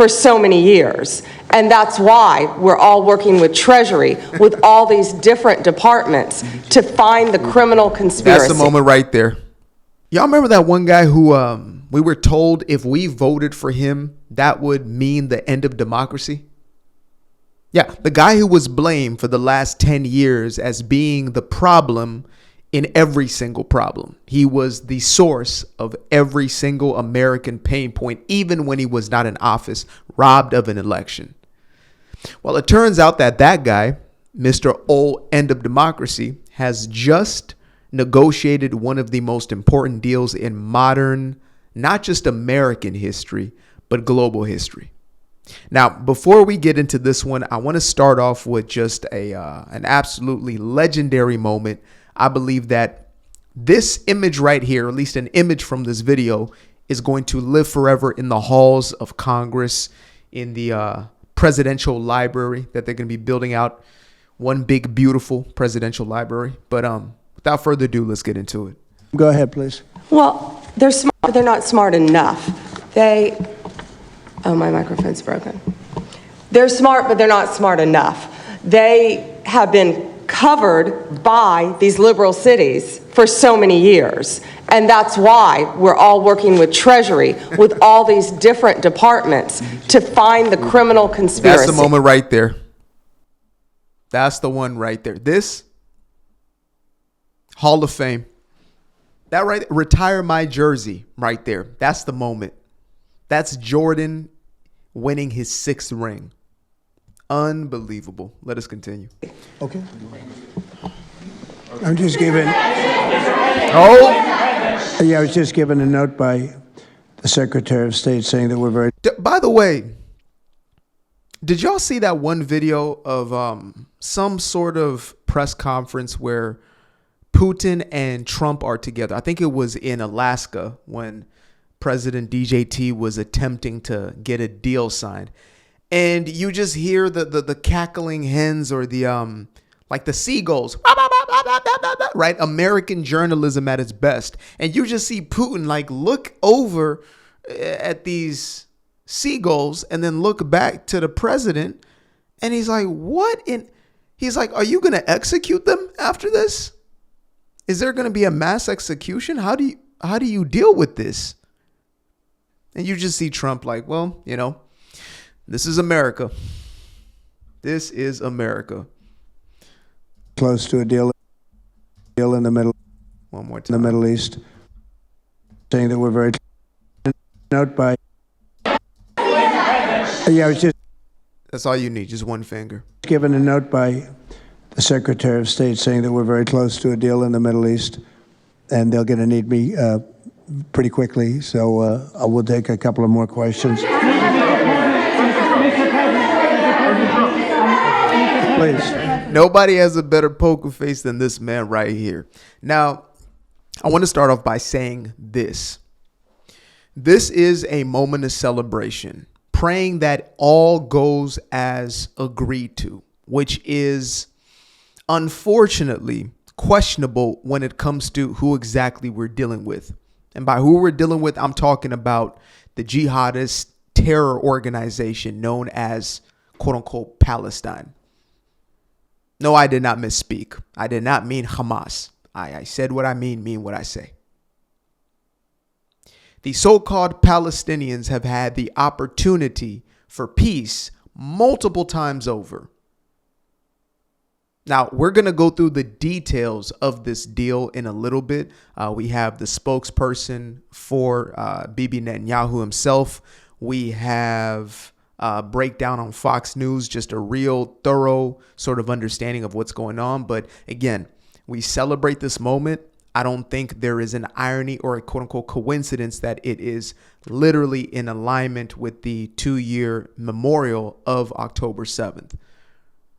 for so many years. And that's why we're all working with Treasury, with all these different departments to find the criminal conspiracy. That's the moment right there. Y'all remember that one guy who we were told if we voted for him, that would mean the end of democracy? Yeah, the guy who was blamed for the last 10 years as being the problem in every single problem. He was the source of every single American pain point, even when he was not in office, robbed of an election. Well, it turns out that that guy, Mr. Old End of Democracy, has just negotiated one of the most important deals in modern, not just American history, but global history. Now, before we get into this one, I want to start off with just an absolutely legendary moment. I believe that this image right here, at least an image from this video, is going to live forever in the halls of Congress, in the presidential library that they're going to be building out. One big, beautiful presidential library. But without further ado, let's get into it. Go ahead, please. Well, they're smart, but they're not smart enough. Oh, my microphone's broken. They're smart, but they're not smart enough. They have been covered by these liberal cities for so many years. And that's why we're all working with Treasury, with all these different departments to find the criminal conspiracy. That's the moment right there. That's the one right there. This Hall of Fame. That right, retire my jersey right there. That's the moment. That's Jordan winning his 6th ring. Unbelievable. Let us continue. Okay. I'm just giving. Oh, Yeah, I was just given a note by the Secretary of State saying that we're very. by the way, did y'all see that one video of some sort of press conference where Putin and Trump are together? I think it was in Alaska when President DJT was attempting to get a deal signed. And you just hear the cackling hens or the like the seagulls, right? American journalism at its best. And you just see Putin like look over at these seagulls and then look back to the president. And he's like, what in? He's like, are you going to execute them after this? Is there going to be a mass execution? How do you deal with this? And you just see Trump like, well, you know, this is America. This is America. Close to a deal in the middle. One more time. In the Middle East, saying that we're very. Note by. Yeah, I was just That's all you need, just one finger. given a note by the Secretary of State saying that we're very close to a deal in the Middle East, and they're going to need me pretty quickly. So I will take a couple of more questions. Please. Nobody has a better poker face than this man right here. Now, I want to start off by saying this. This is a moment of celebration, praying that all goes as agreed to, which is unfortunately questionable when it comes to who exactly we're dealing with. And by who we're dealing with, I'm talking about the jihadist terror organization known as, quote unquote, Palestine. No, I did not misspeak. I did not mean Hamas. I said what I mean what I say. The so-called Palestinians have had the opportunity for peace multiple times over. Now, we're going to go through the details of this deal in a little bit. We have the spokesperson for Bibi Netanyahu himself. We have breakdown on Fox News, just a real thorough sort of understanding of what's going on. But again, we celebrate this moment. I don't think there is an irony or a quote unquote coincidence that it is literally in alignment with the 2-year memorial of October 7th,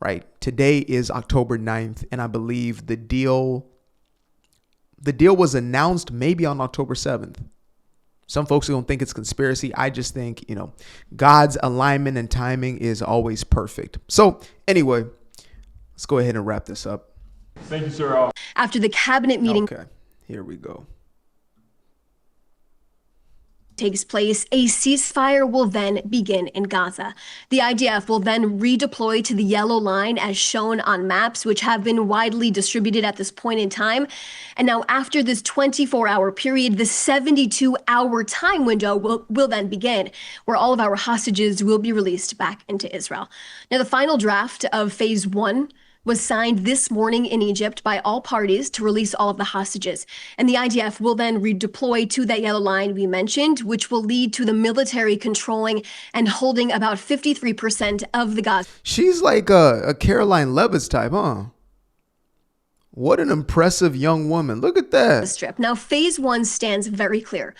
right? Today is October 9th. And I believe the deal was announced maybe on October 7th. Some folks don't think it's conspiracy. I just think, you know, God's alignment and timing is always perfect. So anyway, let's go ahead and wrap this up. Thank you, sir. After the cabinet meeting Okay, here we go. takes place, a ceasefire will then begin in Gaza. The IDF will then redeploy to the yellow line as shown on maps, which have been widely distributed at this point in time. And now after this 24-hour period, the 72-hour time window will then begin, where all of our hostages will be released back into Israel. Now, the final draft of phase 1 was signed this morning in Egypt by all parties to release all of the hostages. And the IDF will then redeploy to that yellow line we mentioned, which will lead to the military controlling and holding about 53% of the Gaza. She's like a Caroline Levitt type, huh? What an impressive young woman. Look at that. Strip. Now, phase 1 stands very clear.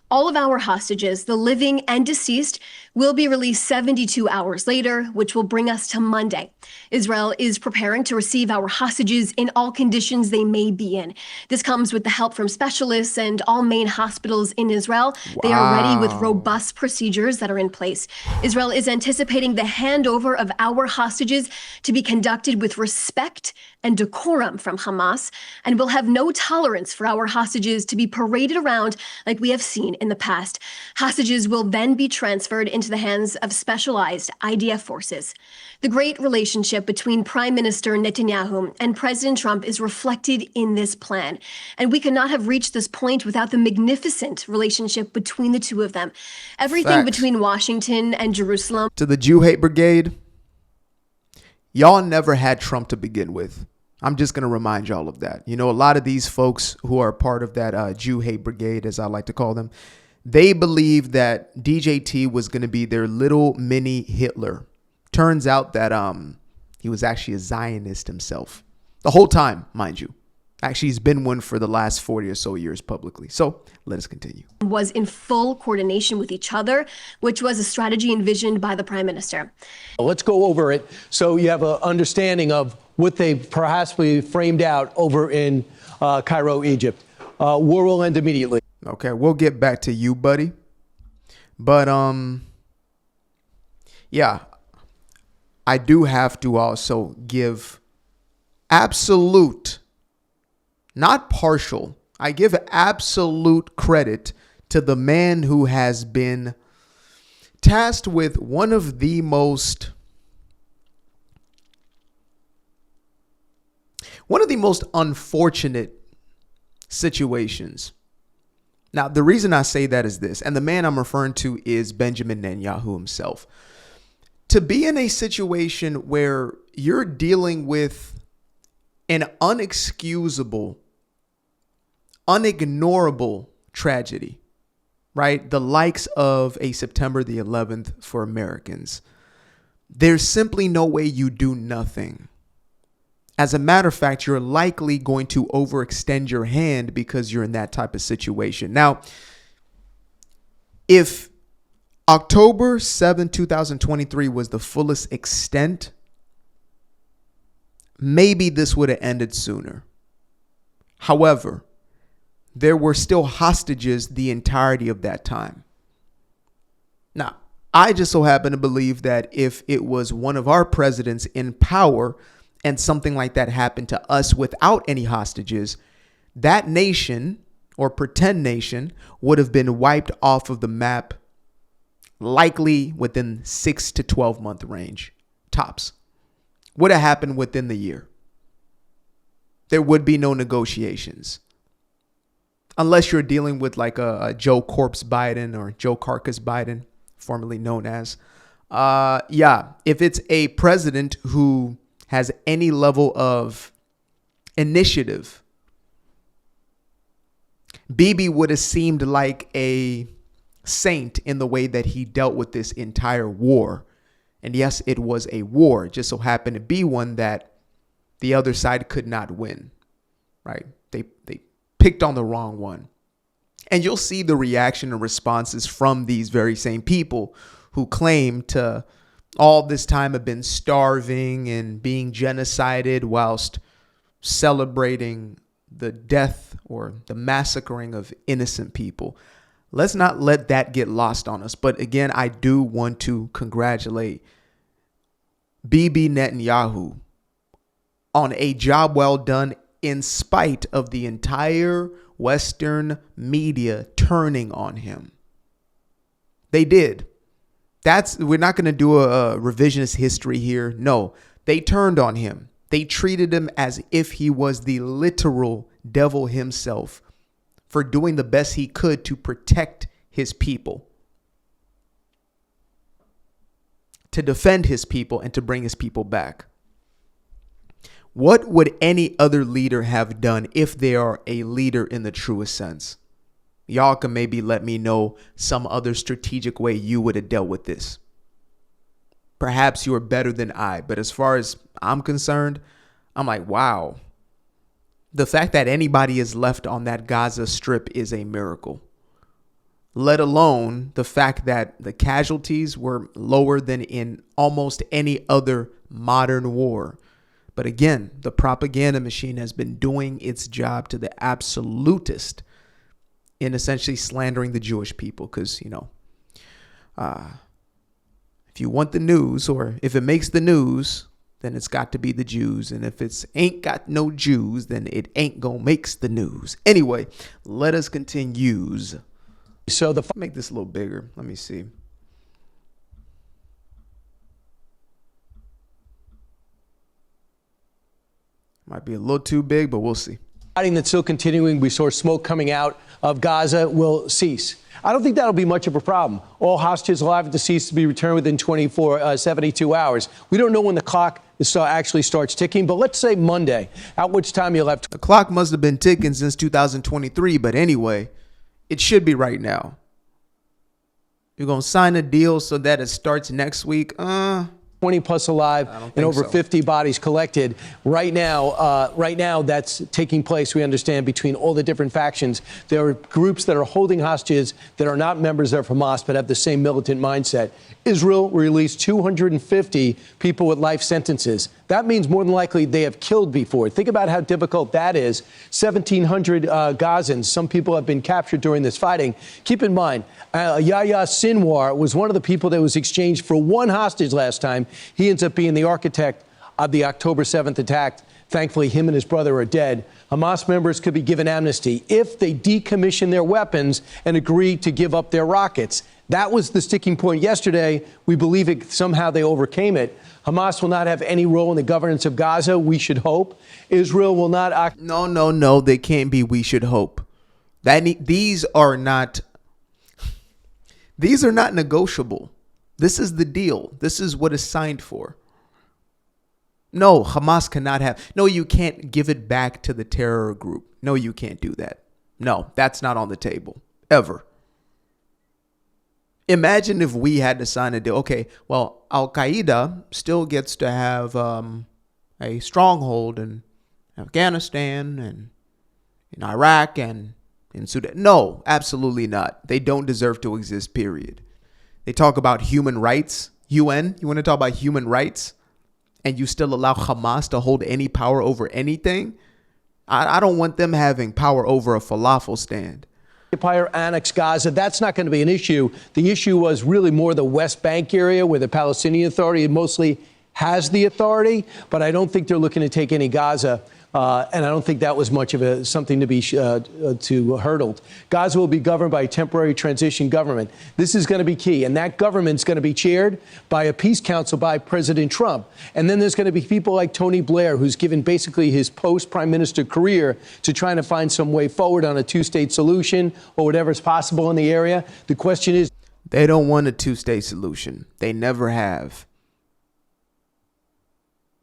All of our hostages, the living and deceased, will be released 72 hours later, which will bring us to Monday. Israel is preparing to receive our hostages in all conditions they may be in. This comes with the help from specialists and all main hospitals in Israel. Wow. They are ready with robust procedures that are in place. Israel is anticipating the handover of our hostages to be conducted with respect and decorum from Hamas, and will have no tolerance for our hostages to be paraded around like we have seen in the past. Hostages will then be transferred into the hands of specialized IDF forces. The great relationship between Prime Minister Netanyahu and President Trump is reflected in this plan, and we could not have reached this point without the magnificent relationship between the two of them. Everything between Washington and Jerusalem. To the Jew hate brigade, y'all never had Trump to begin with. I'm just going to remind y'all of that. You know, a lot of these folks who are part of that Jew hate brigade, as I like to call them, they believe that DJT was going to be their little mini Hitler. Turns out that he was actually a Zionist himself. The whole time, mind you. Actually, he's been one for the last 40 or so years publicly. So let us continue. Was in full coordination with each other, which was a strategy envisioned by the Prime Minister. Let's go over it so you have an understanding of what they perhaps framed out over in Cairo, Egypt. War will end immediately. Okay, we'll get back to you, buddy. But yeah, I do have to also give absolute, not partial, I give absolute credit to the man who has been tasked with one of the most unfortunate situations. Now, the reason I say that is this, and the man I'm referring to is Benjamin Netanyahu himself. To be in a situation where you're dealing with an unexcusable, unignorable tragedy, right? The likes of a September the 11th for Americans. There's simply no way you do nothing. As a matter of fact, you're likely going to overextend your hand because you're in that type of situation. Now, if October 7, 2023 was the fullest extent, maybe this would have ended sooner. However, there were still hostages the entirety of that time. Now, I just so happen to believe that if it was one of our presidents in power and something like that happened to us without any hostages, that nation or pretend nation would have been wiped off of the map likely within 6 to 12 month range, tops. Would have happened within the year. There would be no negotiations. Unless you're dealing with like a Joe Corpse Biden or Joe Carcass Biden, formerly known as. Yeah, if it's a president who has any level of initiative, Bibi would have seemed like a saint in the way that he dealt with this entire war. And yes, it was a war. It just so happened to be one that the other side could not win, right? They picked on the wrong one. And you'll see the reaction and responses from these very same people who claim to all this time have been starving and being genocided whilst celebrating the death or the massacring of innocent people. Let's not let that get lost on us. But again, I do want to congratulate Bibi Netanyahu on a job well done in spite of the entire Western media turning on him. They did. We're not going to do a revisionist history here. No, they turned on him. They treated him as if he was the literal devil himself for doing the best he could to protect his people, to defend his people, and to bring his people back. What would any other leader have done if they are a leader in the truest sense? Y'all can maybe let me know some other strategic way you would have dealt with this. Perhaps you are better than I, but as far as I'm concerned, I'm like, wow. The fact that anybody is left on that Gaza Strip is a miracle. Let alone the fact that the casualties were lower than in almost any other modern war. But again, the propaganda machine has been doing its job to the absolutist in essentially slandering the Jewish people. Because, if you want the news, or if it makes the news, then it's got to be the Jews. And if it's ain't got no Jews, then it ain't gonna makes the news. Anyway, let us continue. So make this a little bigger. Let me see. Might be a little too big, but we'll see. Fighting that's still continuing. We saw smoke coming out of Gaza will cease. I don't think that'll be much of a problem. All hostages alive and deceased to be returned within 72 hours. We don't know when the clock actually starts ticking, but let's say Monday, at which time you'll have the clock must have been ticking since 2023, but anyway, it should be right now. You're going to sign a deal so that it starts next week? 20 plus alive and over 50 bodies collected. Right now, that's taking place, we understand, between all the different factions. There are groups that are holding hostages that are not members of Hamas but have the same militant mindset. Israel released 250 people with life sentences. That means more than likely they have killed before. Think about how difficult that is. 1,700 Gazans. Some people have been captured during this fighting. Keep in mind, Yahya Sinwar was one of the people that was exchanged for one hostage last time. He ends up being the architect of the October 7th attack. Thankfully, him and his brother are dead. Hamas members could be given amnesty if they decommission their weapons and agree to give up their rockets. That was the sticking point yesterday. We believe somehow they overcame it. Hamas will not have any role in the governance of Gaza, we should hope. Israel will not... No, they can't be we should hope. These are not negotiable. This is the deal. This is what is signed for. No, Hamas cannot have... No, you can't give it back to the terror group. No, you can't do that. No, that's not on the table. Ever. Imagine if we had to sign a deal. Okay, well, Al-Qaeda still gets to have a stronghold in Afghanistan and in Iraq and in Sudan. No, absolutely not. They don't deserve to exist, period. They talk about human rights. UN, you want to talk about human rights? And you still allow Hamas to hold any power over anything? I don't want them having power over a falafel stand. Occupier annex Gaza, that's not going to be an issue. The issue was really more the West Bank area where the Palestinian Authority mostly has the authority, but I don't think they're looking to take any Gaza. And I don't think that was much of something to be hurdled. Gaza will be governed by a temporary transition government. This is going to be key. And that government's going to be chaired by a peace council by President Trump. And then there's going to be people like Tony Blair, who's given basically his post-prime minister career to trying to find some way forward on a two-state solution or whatever's possible in the area. The question is... They don't want a two-state solution. They never have.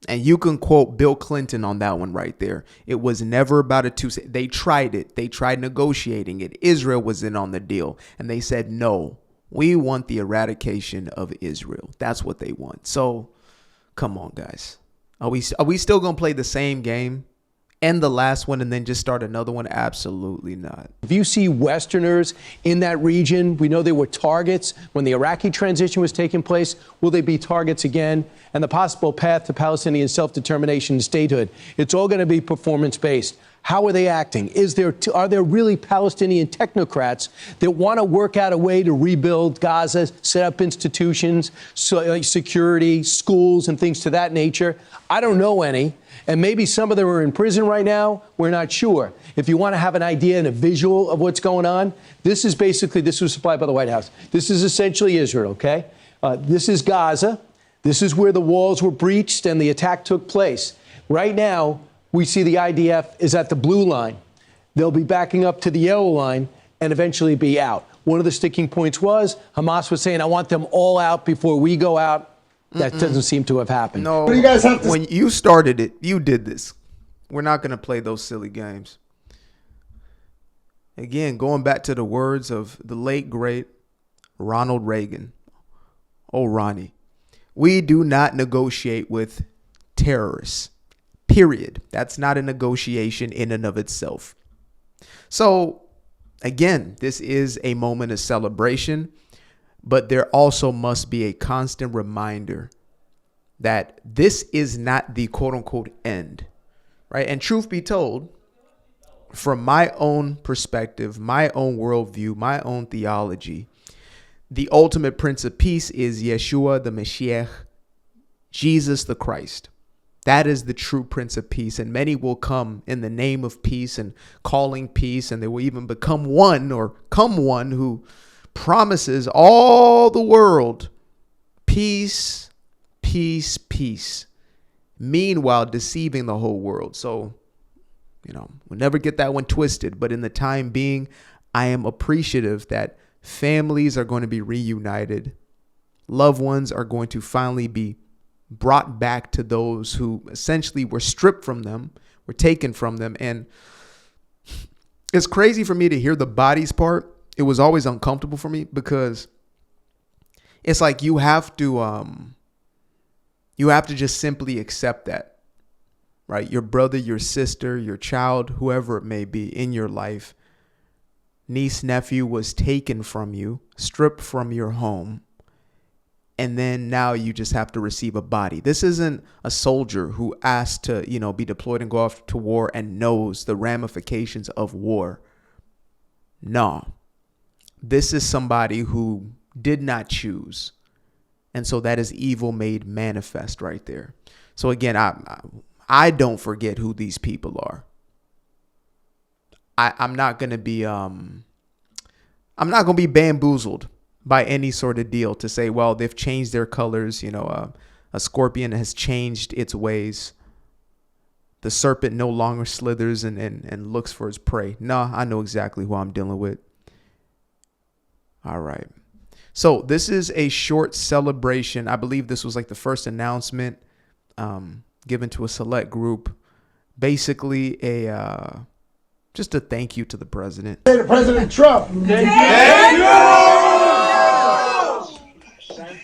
And you can quote Bill Clinton on that one right there. It was never about a two-state. They tried it. They tried negotiating it. Israel was in on the deal. And they said, no, we want the eradication of Israel. That's what they want. So come on, guys. Are we still going to play the same game? End the last one and then just start another one? Absolutely not. If you see Westerners in that region, we know they were targets when the Iraqi transition was taking place. Will they be targets again? And the possible path to Palestinian self-determination and statehood. It's all going to be performance-based. How are they acting? Are there really Palestinian technocrats that want to work out a way to rebuild Gaza, set up institutions, security, schools, and things to that nature? I don't know any. And maybe some of them are in prison right now. We're not sure. If you want to have an idea and a visual of what's going on, this was supplied by the White House. This is essentially Israel, okay? This is Gaza. This is where the walls were breached and the attack took place. Right now, we see the IDF is at the blue line. They'll be backing up to the yellow line and eventually be out. One of the sticking points was Hamas was saying, I want them all out before we go out. That doesn't seem to have happened. No, But you guys have to- when you started it, you did this. We're not going to play those silly games. Again, going back to the words of the late, great Ronald Reagan. Oh, Ronnie. We do not negotiate with terrorists. Period. That's not a negotiation in and of itself. So, again, this is a moment of celebration, but there also must be a constant reminder that this is not the quote unquote end, right? And truth be told, from my own perspective, my own worldview, my own theology, the ultimate Prince of Peace is Yeshua the Mashiach, Jesus the Christ. That is the true Prince of Peace. And many will come in the name of peace and calling peace. And they will even become one or come one who promises all the world peace, peace, peace. Meanwhile, deceiving the whole world. So, we'll never get that one twisted. But in the time being, I am appreciative that families are going to be reunited. Loved ones are going to finally be brought back to those who essentially were stripped from them, were taken from them. And it's crazy for me to hear the bodies part. It was always uncomfortable for me because it's like you have to just simply accept that, right? Your brother, your sister, your child, whoever it may be in your life, niece, nephew was taken from you, stripped from your home. And then now you just have to receive a body. This isn't a soldier who asked to, be deployed and go off to war and knows the ramifications of war. No, this is somebody who did not choose. And so that is evil made manifest right there. So again, I don't forget who these people are. I'm not going to be bamboozled by any sort of deal to say, well, they've changed their colors. A scorpion has changed its ways. The serpent no longer slithers and looks for its prey. No, I know exactly who I'm dealing with. All right. So this is a short celebration. I believe this was like the first announcement given to a select group. Basically just a thank you to the president. Say to President Trump. Thank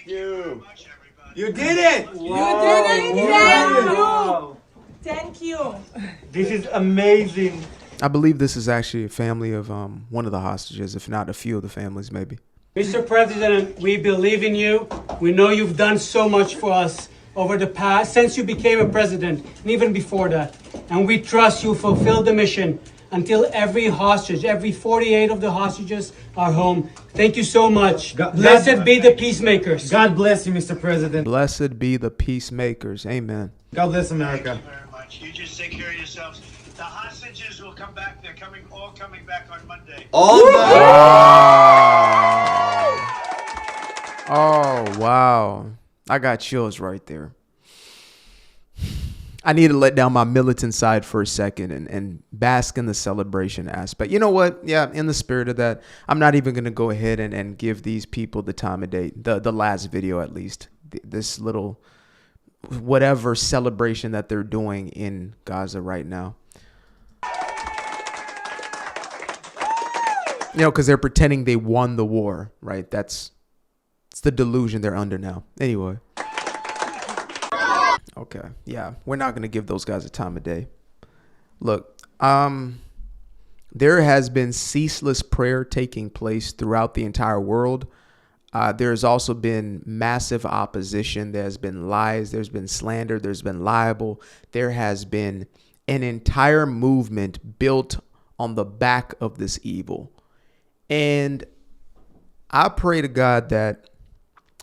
you. You did it. You did it. Thank you. This is amazing. I believe this is actually a family of one of the hostages, if not a few of the families, maybe. Mr. President, we believe in you. We know you've done so much for us over the past, since you became a president, and even before that. And we trust you fulfill the mission until every hostage, every 48 of the hostages are home. Thank you so much. Blessed be the peacemakers. God bless you, Mr. President. Blessed be the peacemakers. Amen. God bless America. Thank you very much. You just take care of yourselves. The hostages will come back. They're all coming back on Monday. Oh, wow. I got chills right there. I need to let down my militant side for a second and bask in the celebration aspect. You know what? Yeah, in the spirit of that, I'm not even going to go ahead and give these people the time of day, the last video at least, this little whatever celebration that they're doing in Gaza right now. Because they're pretending they won the war, right? It's the delusion they're under now. Anyway. Okay, yeah, we're not going to give those guys a time of day. Look, there has been ceaseless prayer taking place throughout the entire world. There's also been massive opposition. There's been lies. There's been slander. There's been libel. There has been an entire movement built on the back of this evil. And I pray to God that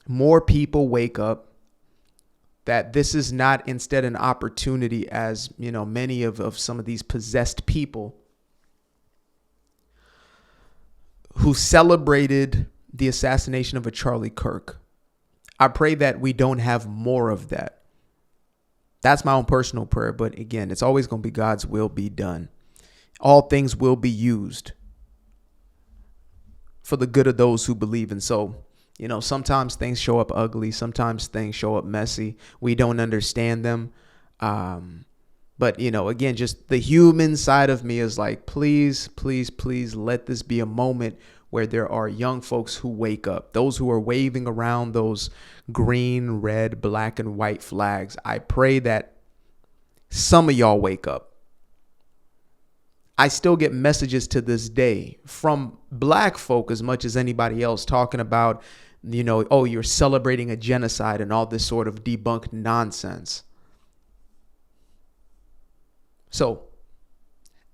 more people wake up, that this is not instead an opportunity, as you know, many of some of these possessed people who celebrated the assassination of a Charlie Kirk. I pray that we don't have more of that. That's my own personal prayer. But again, it's always going to be God's will be done. All things will be used for the good of those who believe. And so, you know, sometimes things show up ugly. Sometimes things show up messy. We don't understand them. But, you know, again, just the human side of me is like, please, please, please let this be a moment where there are young folks who wake up. Those who are waving around those green, red, black, and white flags. I pray that some of y'all wake up. I still get messages to this day from black folk as much as anybody else talking about, you know, oh, you're celebrating a genocide and all this sort of debunked nonsense. So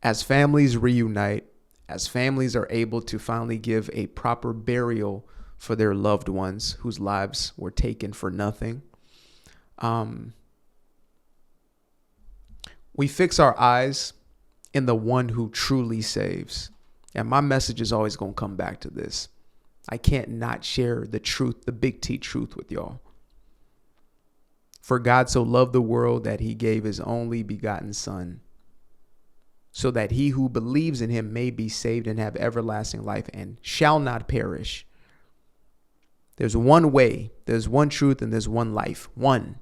as families reunite, as families are able to finally give a proper burial for their loved ones whose lives were taken for nothing, we fix our eyes in the one who truly saves. And my message is always going to come back to this. I can't not share the truth, the big T truth with y'all. For God so loved the world that he gave his only begotten son, so that he who believes in him may be saved and have everlasting life and shall not perish. There's one way, there's one truth, and there's one life. One.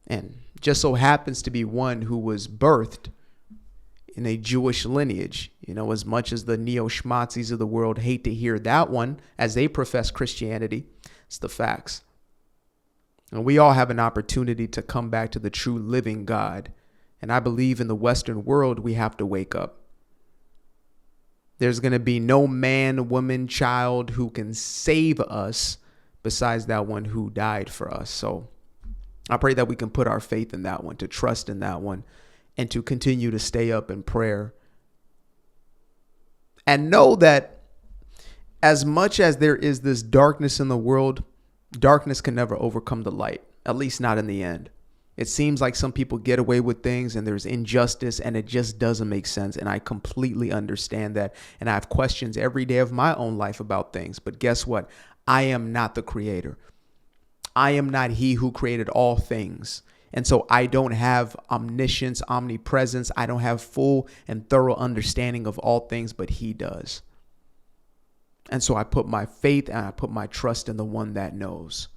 And just so happens to be one who was birthed in a Jewish lineage. You know, as much as the neo-schmatzis of the world hate to hear that one as they profess Christianity, it's the facts. And we all have an opportunity to come back to the true living God. And I believe in the Western world, we have to wake up. There's going to be no man, woman, child who can save us besides that one who died for us. So I pray that we can put our faith in that one, to trust in that one, and to continue to stay up in prayer. And know that as much as there is this darkness in the world, darkness can never overcome the light, at least not in the end. It seems like some people get away with things and there's injustice and it just doesn't make sense. And I completely understand that. And I have questions every day of my own life about things. But guess what? I am not the creator. I am not he who created all things. And so I don't have omniscience, omnipresence. I don't have full and thorough understanding of all things, but he does. And so I put my faith and I put my trust in the one that knows.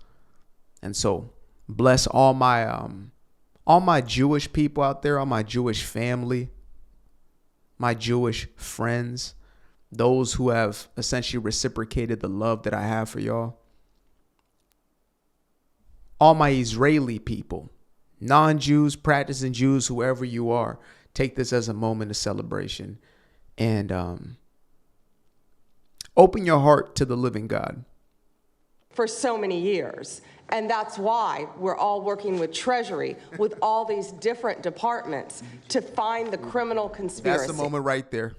And so bless all my Jewish people out there, all my Jewish family, my Jewish friends, those who have essentially reciprocated the love that I have for y'all. All my Israeli people, non-Jews, practicing Jews, whoever you are, take this as a moment of celebration and open your heart to the living God. For so many years. And that's why we're all working with Treasury, with all these different departments to find the criminal conspiracy. That's the moment right there.